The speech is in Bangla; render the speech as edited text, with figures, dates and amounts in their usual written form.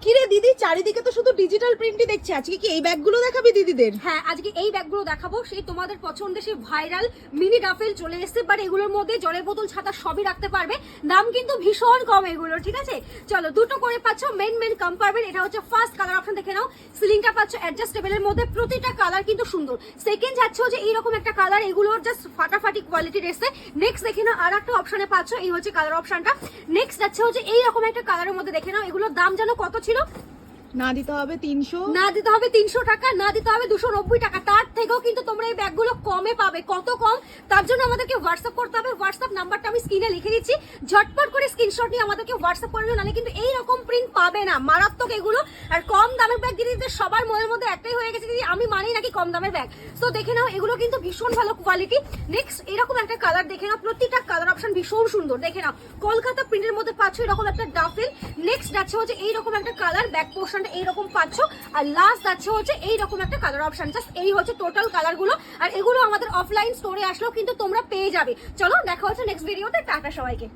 কিরে দিদি, চারিদিকে তো শুধু ডিজিটাল প্রিন্টই দেখছি, আজকে কি এই ব্যাগগুলো দেখাবি দিদিদের? হ্যাঁ, আজকে এই ব্যাগগুলো দেখাবো। সেই তোমাদের পছন্দের সেই ভাইরাল মিনি ডাফেল চলে এসেছে, বাট এগুলোর মধ্যে জলের বোতল ছাতা সবই রাখতে পারবে। দাম কিন্তু ভীষণ কম এগুলোর, ঠিক আছে? চলো, দুটো করে পাচ্ছ মেন কম্পার্টমেন্ট। এটা হচ্ছে ফার্স্ট কালার অপশন, দেখে নাও। সিলিংটা পাচ্ছ অ্যাডজাস্টেবলের মধ্যে, প্রতিটা কালার কিন্তু সুন্দর। সেকেন্ড যাচ্ছে হচ্ছে এইরকম একটা কালার, এগুলোর জাস্ট ফাটাফাটি কোয়ালিটির এসছে। নেক্সট দেখে নাও আর একটা অপশনে পাচ্ছ, এই হচ্ছে কালার অপশনটা। নেক্সট যাচ্ছে হচ্ছে এইরকম একটা কালারের মধ্যে, দেখে নাও। এগুলোর দাম জানো কত ছিল? না দিতে হবে 300, না দিতে হবে 300 টাকা, না দিতে হবে 290 টাকা। তার থেকেও কিন্তু তোমরা এই ব্যাগগুলো কমে পাবে। কত কম? তার জন্য আমাদেরকে হোয়াটসঅ্যাপ করতে হবে। হোয়াটসঅ্যাপ নাম্বারটা আমি স্ক্রিনে লিখে দিচ্ছি, ঝটপট করে স্ক্রিনশট নিয়ে আমাদেরকে হোয়াটসঅ্যাপ করে দিও, নাহলে কিন্তু এইরকম প্রিন্ট পাবে না। মারাত্মক এগুলো। আর কম দামের ব্যাগ দিতে সবার মনের মধ্যে একটাই হয়ে গেছে, দিদি আমি মানি নাকি কম দামের ব্যাগ। তো দেখে নাও, এগুলো কিন্তু ভীষণ ভালো কোয়ালিটি। নেক্সট এরকম একটা কালার দেখে নাও, প্রতিটা কালার অপশন ভীষণ সুন্দর। দেখে নাও, কলকাতা প্রিন্টের মধ্যে পাচ্ছ এরকম একটা ডাফেল। নেক্সট যাচ্ছে হচ্ছে এইরকম একটা কালার, ব্যাক পোর্শনটা এইরকম পাচ্ছ। আর লাস্ট যাচ্ছে হচ্ছে এইরকম একটা কালার অপশন। জাস্ট এই হচ্ছে টোটাল কালার গুলো। আর এগুলো আমাদের অফলাইন স্টোরে আসলেও কিন্তু তোমরা পেয়ে যাবে। চলো, দেখা হচ্ছে নেক্সট ভিডিওতে। টাটা সবাইকে।